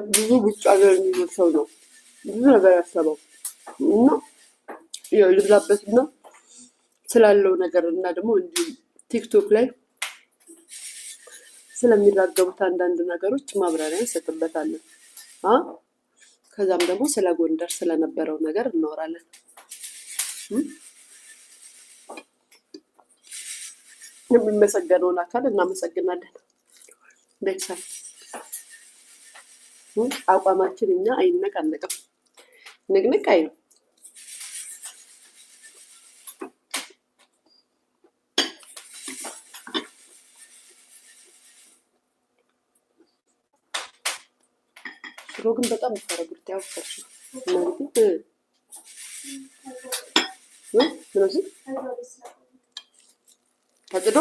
ብዙ ውጭ ሀገር የሚኖር ሰው ነው ብዙ ነገር ያሰበው እና ያው ልብላበትና ስላለው ነገር እና ደግሞ እንዲሁ ቲክቶክ ላይ ስለሚራገቡት አንዳንድ ነገሮች ማብራሪያ እንሰጥበታለን። ከዛም ደግሞ ስለ ጎንደር ስለነበረው ነገር እናወራለን። የሚመሰገነውን አካል እናመሰግናለን። ቤተሰብ አቋማችን እኛ አይነቃነቅም፣ ንቅንቅ አይልም። ሽሮ ግን በጣም ይፈረጉት ያውፈርሽ ማለት ስለዚህ ተጥዶ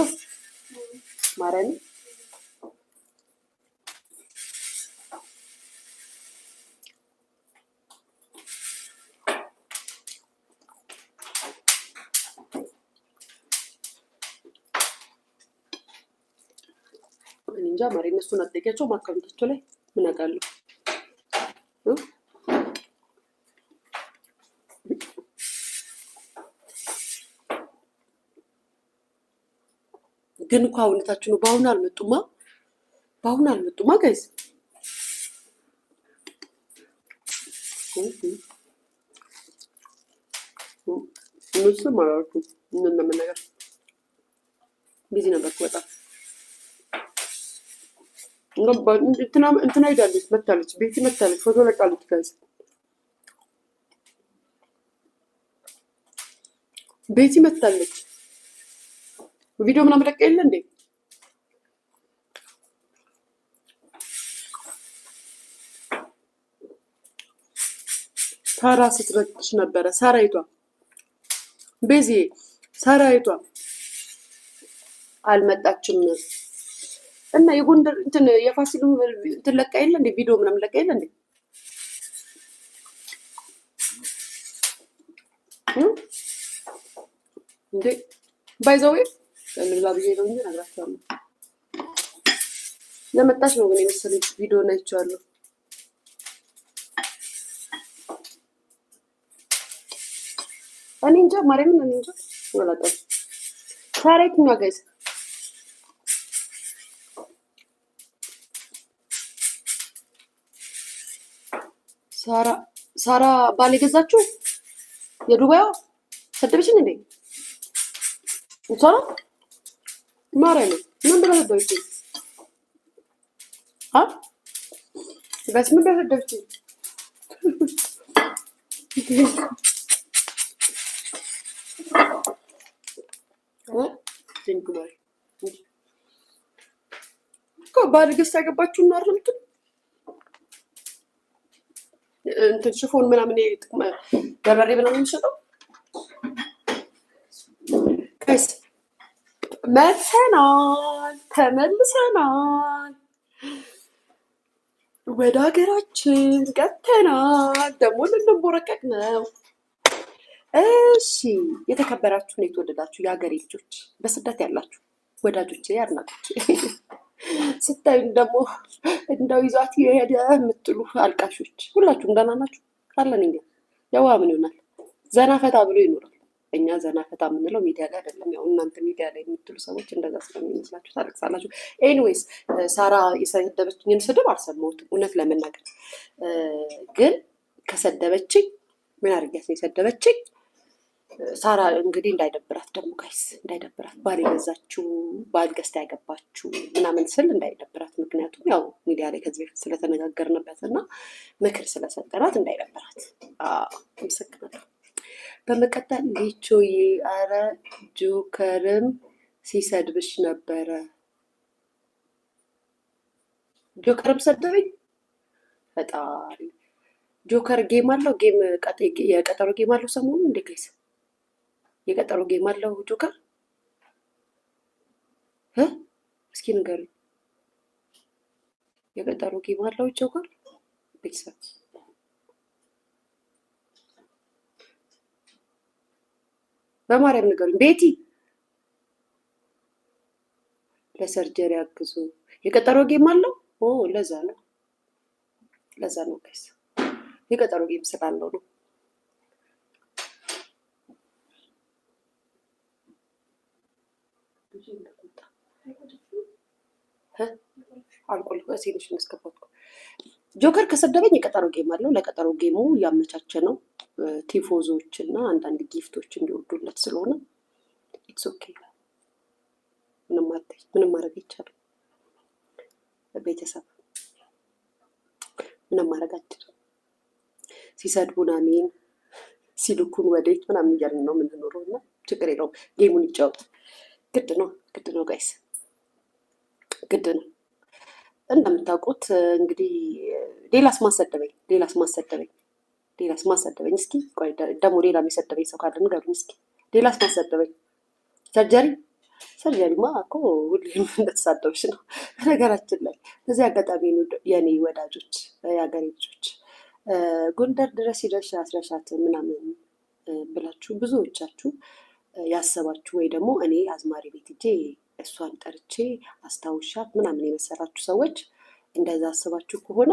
ማረኝ እንጃ ማረኝ እነሱን አጠቂያቸው ማካውንታቸው ላይ ምን አውቃለሁ። ግን እኮ እውነታችሁ ነው። በአሁኑ አልመጡማ ጋይስ። እነሱም አላልኩም ምን ነገር ቢዚ ነበርኩ በጣም እንትና ሄዳለች መታለች፣ ቤቲ መታለች፣ ፎቶ ለቃለች ጋይስ። ቤቲ መታለች፣ ቪዲዮ ምናምን ለቀ የለ እንዴ? ሳራ ስትረቅሽ ነበረ። ሳራይቷ ቤዚ ሳራይቷ አልመጣችም እና የጎንደር እንትን የፋሲሉ እንትን ለቃ የለ እንዴ? ቪዲዮ ምናምን ለቃ የለ እንዴ? እንዴ ባይዘው ለምላ ብዬ ነው እንጂ አግራቻለሁ። ለመጣች ነው ግን የመሰለኝ ቪዲዮ ናይቻለሁ። እኔ እንጃ ማርያምን እኔ እንጃ ወላጣ ሳራይቱኛ ጋይስ ሳራ ባል የገዛችው የዱባይዋ ሰደበችኝ እንዴ? ሳራ ማርያም ምን ብላ ሰደበችኝ? በስ ምን ብላ ሰደበችኝ? ባል ገዝታ ያገባችሁ እና አይደል እንትን ሽፎን ምናምን በርበሬ ምናምን የሚሸጠው ከስ መተናል ተመልሰናል፣ ወደ ሀገራችን ገብተናል። ደግሞ ልንቦረቀቅ ነው። እሺ የተከበራችሁን የተወደዳችሁ የሀገሬ ልጆች፣ በስደት ያላችሁ ወዳጆቼ፣ አድናቆቼ ስታዩን ደግሞ እንደው ይዟት የሄደ የምትሉ አልቃሾች ሁላችሁም ደህና ናችሁ? ካለን እኛ ያው ምን ይሆናል ዘና ፈታ ብሎ ይኖራል። እኛ ዘና ፈታ የምንለው ሚዲያ ላይ አይደለም። ያው እናንተ ሚዲያ ላይ የምትሉ ሰዎች እንደዛ ስለሚመስላችሁ ታለቅሳላችሁ። ኤኒዌይስ ሳራ የሰደበችኝን ስድብ አልሰማሁትም እውነት ለመናገር ግን ከሰደበችኝ ምን አድርጊያት ነው የሰደበችኝ? ሳራ እንግዲህ እንዳይደብራት ደግሞ ጋይስ እንዳይደብራት ባል የገዛችሁ ባል ገዝታ ያገባችሁ ምናምን ስል እንዳይደብራት፣ ምክንያቱም ያው ሚዲያ ላይ ከዚህ በፊት ስለተነጋገርንበት እና ምክር ስለሰጠናት እንዳይደብራት አመሰግናለሁ። በመቀጠል ሊቾዬ አረ ጆከርም ሲሰድብሽ ነበረ። ጆከርም ሰደበኝ ፈጣሪ። ጆከር ጌም አለው የቀጠሮ ጌም አለው ሰሞኑን እንዴ ጋይስ? የቀጠሮ ጌም አለው ጆከር? እስኪ ንገሩኝ። የቀጠሮ ጌም አለው ጆከር? ቤተሰብ በማርያም ንገሩኝ። ቤቲ ለሰርጀሪ አግዙ። የቀጠሮ ጌም አለው? ለዛ ነው ለዛ ነው ጋይስ የቀጠሮ ጌም ስላለው ነው። አልቆል ሲልሽ መስከፈትኩ ጆከር ከሰደበኝ የቀጠሮ ጌም አለው። ለቀጠሮ ጌሙ ያመቻቸ ነው። ቲፎዞች እና አንዳንድ ጊፍቶች እንዲወዱለት ስለሆነ ኢትስ ኦኬ። ምንም ማድረግ ይቻላል። ቤተሰብ ምንም ማድረግ አችልም። ሲሰድቡን አሜን ሲልኩን ወዴት ምናምን እያልን ነው የምንኖረው እና ችግር የለውም። ጌሙን ይጫወት። ግድ ነው ጋይስ፣ ግድ ነው። እንደምታውቁት እንግዲህ ሌላስ ማሰደበኝ እስኪ ቆይ ደግሞ ሌላ የሚሰደበኝ ሰው ካለ ንገሩኝ እስኪ። ሌላስ ማሰደበኝ ሰርጀሪማ እኮ ሁሌም እንደተሳደብሽ ነው። በነገራችን ላይ በዚህ አጋጣሚ የኔ ወዳጆች የሀገሬ ልጆች ጎንደር ድረስ ሂደሽ አስረሻት ምናምን ብላችሁ ብዙዎቻችሁ ያሰባችሁ ወይ ደግሞ እኔ አዝማሪ ቤት ሂጄ እሷን ጠርቼ አስታውሻት ምናምን የመሰላችሁ ሰዎች እንደዛ አስባችሁ ከሆነ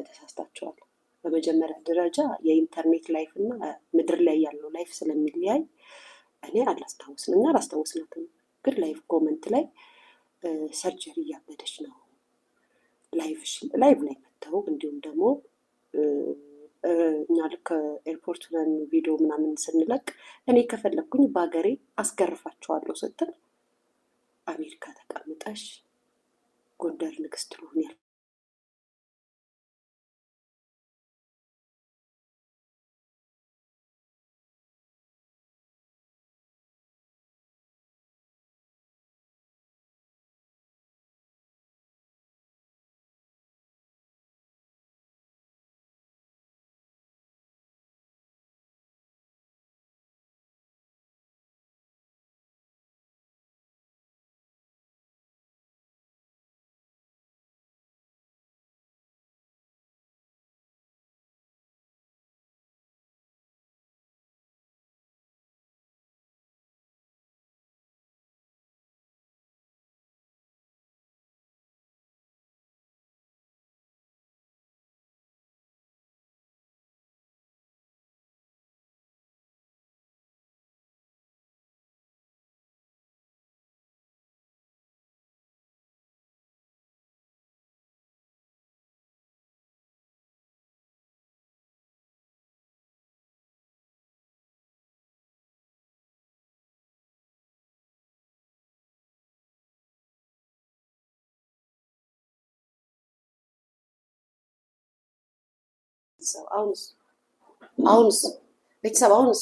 ተሳስታችኋል። በመጀመሪያ ደረጃ የኢንተርኔት ላይፍ እና ምድር ላይ ያለው ላይፍ ስለሚለያይ እኔ አላስታውስናትም። ግን ላይቭ ኮመንት ላይ ሰርጀሪ እያበደች ነው ላይቭ ላይ መጥተው እንዲሁም ደግሞ እኛ ልክ ኤርፖርት ነን ቪዲዮ ምናምን ስንለቅ እኔ ከፈለግኩኝ በሀገሬ አስገርፋቸዋለሁ ስትል አሜሪካ ተቀምጠሽ ጎንደር ንግስት ልሆን ያለ አሁንስ ቤተሰብ አሁንስ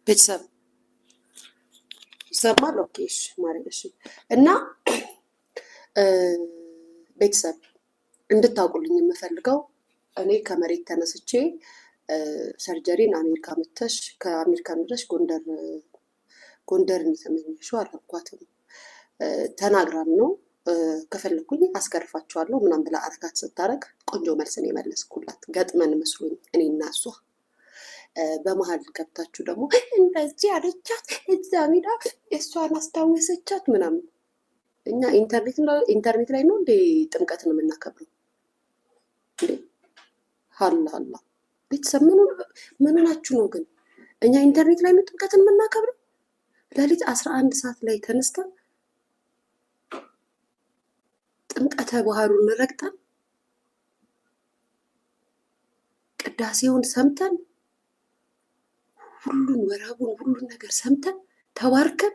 ቤተሰብ ይሰማል? ኦኬ እሺ ማለት እሺ። እና ቤተሰብ እንድታውቁልኝ የምፈልገው እኔ ከመሬት ተነስቼ ሰርጀሪን አሜሪካ መተሽ ከአሜሪካ ድረስ ጎንደርን የተመኘሽው አልኳትም። ተናግራን ነው ከፈለኩኝ አስገርፋቸዋለሁ ምናምን ብላ አረጋት ስታረግ ቆንጆ መልስን የመለስኩላት ገጥመን መስሎኝ እኔ እና እሷ። በመሀል ገብታችሁ ደግሞ እንደዚህ አለቻት እዛ ሜዳ እሷን አስታወሰቻት ምናምን። እኛ ኢንተርኔት ላይ ነው እንዴ ጥምቀትን የምናከብረው እንዴ? ሀላ ቤተሰብ ምን ናችሁ ነው ግን? እኛ ኢንተርኔት ላይ ነው ጥምቀትን የምናከብረው? ሌሊት 11 ሰዓት ላይ ተነስተን ጥምቀተ ባህሩን ረግጠን ቅዳሴውን ሰምተን ሁሉን ወረቡን ሁሉን ነገር ሰምተን ተባርከን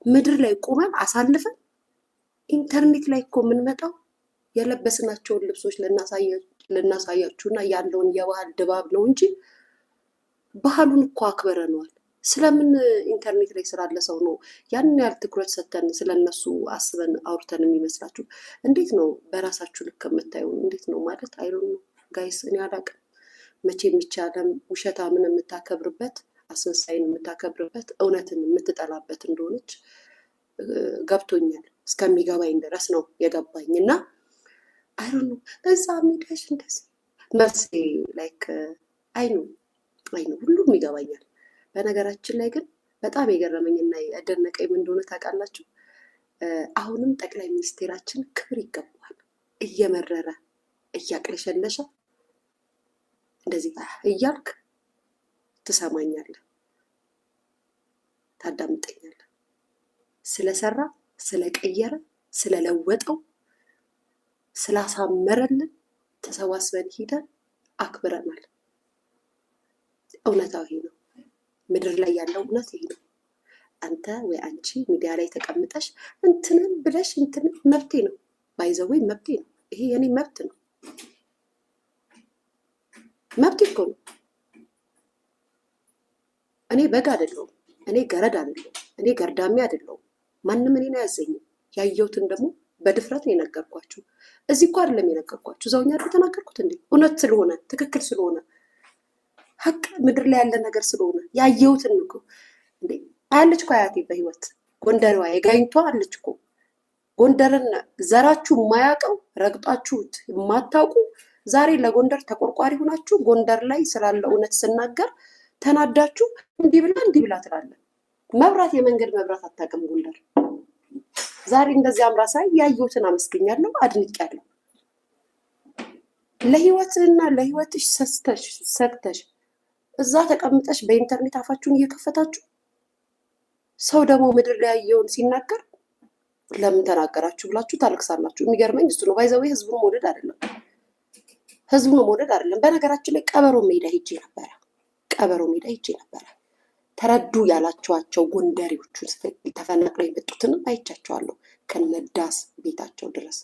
ምድር ላይ ቆመን አሳልፈን ኢንተርኔት ላይ እኮ የምንመጣው የለበስናቸውን ልብሶች ልናሳያችሁና ያለውን የባህል ድባብ ነው እንጂ ባህሉን እኮ አክብረነዋል። ስለምን ኢንተርኔት ላይ ስላለ ሰው ነው ያንን ያህል ትኩረት ሰጥተን ስለነሱ አስበን አውርተን የሚመስላችሁ? እንዴት ነው በራሳችሁ ልክ የምታዩ? እንዴት ነው ማለት አይሉም ነው ጋይስ። እኔ አላውቅም መቼ የሚቻለም ውሸታምን የምታከብርበት አስመሳይን የምታከብርበት እውነትን የምትጠላበት እንደሆነች ገብቶኛል። እስከሚገባኝ ድረስ ነው የገባኝ። እና አይሉ እዛ ሚዳሽ እንደዚህ መልሴ ላይክ አይኑ ሁሉም ይገባኛል። በነገራችን ላይ ግን በጣም የገረመኝና ያደነቀኝ ምን እንደሆነ ታውቃላችሁ? አሁንም ጠቅላይ ሚኒስቴራችን ክብር ይገባዋል። እየመረረ እያቅለሸለሸ እንደዚህ እያልክ ትሰማኛለህ፣ ታዳምጠኛለህ። ስለሰራ፣ ስለቀየረ፣ ስለለወጠው፣ ስላሳመረልን ተሰባስበን ሂደን አክብረናል። እውነታው ይሄ ነው። ምድር ላይ ያለው እውነት ይሄ ነው። አንተ ወይ አንቺ ሚዲያ ላይ ተቀምጠሽ እንትንን ብለሽ እንትንን መብቴ ነው፣ ባይዘዌ መብቴ ነው። ይሄ የኔ መብት ነው። መብቴ እኮ ነው። እኔ በግ አይደለሁም፣ እኔ ገረድ አይደለሁም፣ እኔ ገርዳሚ አይደለሁም። ማንም እኔን አያዘኝም። ያየሁትን ደግሞ በድፍረት ነው የነገርኳችሁ። እዚህ እኮ አይደለም የነገርኳችሁ፣ እዛውኛ ተናገርኩት እንዴ። እውነት ስለሆነ ትክክል ስለሆነ ሀቅ ምድር ላይ ያለ ነገር ስለሆነ ያየሁትን እኮ እንዴ። አያለች እኮ አያቴ በህይወት ጎንደሬዋ የጋይንቷ አለች እኮ። ጎንደርን ዘራችሁ የማያውቀው ረግጣችሁት የማታውቁ ዛሬ ለጎንደር ተቆርቋሪ ሆናችሁ ጎንደር ላይ ስላለ እውነት ስናገር ተናዳችሁ እንዲህ ብላ ትላለ። መብራት የመንገድ መብራት አታውቅም ጎንደር። ዛሬ እንደዚህ አምራ ሳይ ያየሁትን አመስገኛለሁ፣ አድንቄያለሁ። ለህይወትና ለህይወትሽ ሰግተሽ እዛ ተቀምጠሽ በኢንተርኔት አፋችሁን እየከፈታችሁ ሰው ደግሞ ምድር ላይ ያየውን ሲናገር ለምን ተናገራችሁ ብላችሁ ታለቅሳላችሁ። የሚገርመኝ እሱ ነው። ባይዘው ህዝቡን መውደድ አይደለም፣ ህዝቡን መውደድ አይደለም። በነገራችን ላይ ቀበሮ ሜዳ ሄጄ ነበረ። ተረዱ ያላቸዋቸው ጎንደሬዎቹን ተፈናቅለው የመጡትንም አይቻቸዋለሁ። ከነዳስ ቤታቸው ድረስ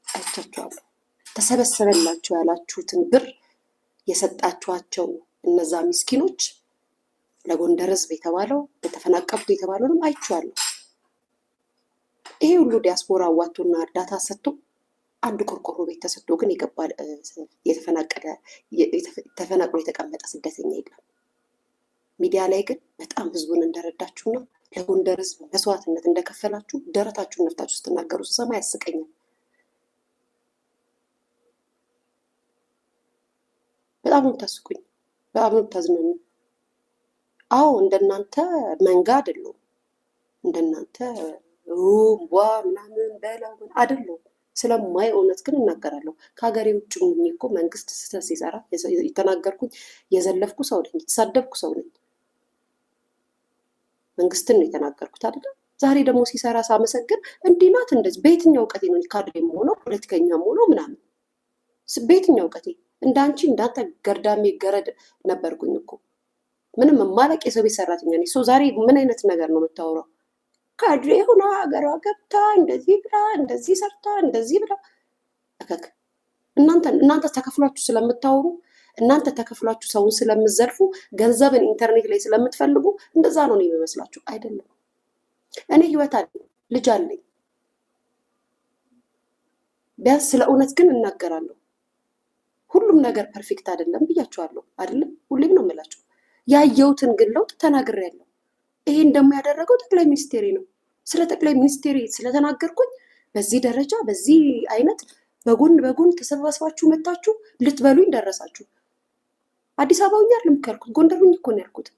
አይቻቸዋለሁ። ተሰበሰበላቸው ያላችሁትን ብር የሰጣችኋቸው እነዛ ምስኪኖች ለጎንደር ህዝብ የተባለው የተፈናቀሉት የተባለውንም አይቼዋለሁ። ይሄ ሁሉ ዲያስፖራ አዋቶና እርዳታ ሰጥቶ አንድ ቆርቆሮ ቤት ተሰጥቶ ግን የገባ ተፈናቅሎ የተቀመጠ ስደተኛ የለም። ሚዲያ ላይ ግን በጣም ህዝቡን እንደረዳችሁና ለጎንደር ህዝብ መስዋዕትነት እንደከፈላችሁ ደረታችሁን ነፍታችሁ ስትናገሩ ስሰማ ያስቀኛል። በጣም ነው የምታስቁኝ፣ በጣም ነው የምታዝናኑ። አዎ እንደናንተ መንጋ አይደለሁም፣ እንደናንተ ዋ ምናምን በላው አይደለሁም። ስለማይ እውነት ግን እናገራለሁ። ከሀገሬ ውጭ ሆኜ እኮ መንግስት ስህተት ሲሰራ የተናገርኩኝ የዘለፍኩ ሰው ነኝ፣ የተሳደብኩ ሰው ነኝ። መንግስትን ነው የተናገርኩት አይደለም። ዛሬ ደግሞ ሲሰራ ሳመሰግን እንዲህ ናት እንደዚህ። በየትኛው እውቀቴ ነው ካድሬም ሆነው ፖለቲከኛም ሆነው ምናምን? በየትኛው እውቀቴ? እንዳንቺ እንዳንተ ገርዳሜ ገረድ ነበርኩኝ እኮ ምንም ማለቅ የሰው ቤት ሰራተኛ ነኝ። ሰው ዛሬ ምን አይነት ነገር ነው የምታወራው? ካድሬ ሆና ሀገሯ ገብታ እንደዚህ ብላ እንደዚህ ሰርታ እንደዚህ ብላ እከክ። እናንተ ተከፍሏችሁ ስለምታወሩ፣ እናንተ ተከፍሏችሁ ሰውን ስለምዘልፉ፣ ገንዘብን ኢንተርኔት ላይ ስለምትፈልጉ እንደዛ ነው የሚመስላችሁ። አይደለም። እኔ ህይወት አለኝ፣ ልጅ አለኝ። ቢያንስ ስለ እውነት ግን እናገራለሁ። ሁሉም ነገር ፐርፌክት አይደለም ብያችኋለሁ አይደለም? ሁሌም ነው የምላችሁ። ያየሁትን ግን ለውጥ ተናግሬያለሁ። ይሄን ደግሞ ያደረገው ጠቅላይ ሚኒስቴሬ ነው። ስለ ጠቅላይ ሚኒስቴሬ ስለተናገርኩኝ በዚህ ደረጃ በዚህ አይነት በጎን ተሰባስባችሁ መታችሁ ልትበሉኝ ደረሳችሁ። አዲስ አበባውኛ አይደለም ካልኩት ጎንደሩኝ እኮ ነው ያልኩት።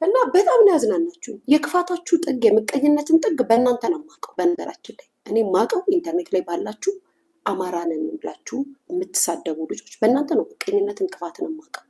እና በጣም ነው ያዝናናችሁ። የክፋታችሁ ጥግ፣ የምቀኝነትን ጥግ በእናንተ ነው የማውቀው። በነገራችን ላይ እኔ የማውቀው ኢንተርኔት ላይ ባላችሁ አማራ ነን ብላችሁ የምትሳደቡ ልጆች በእናንተ ነው ምቀኝነትን፣ ክፋትን የማውቀው።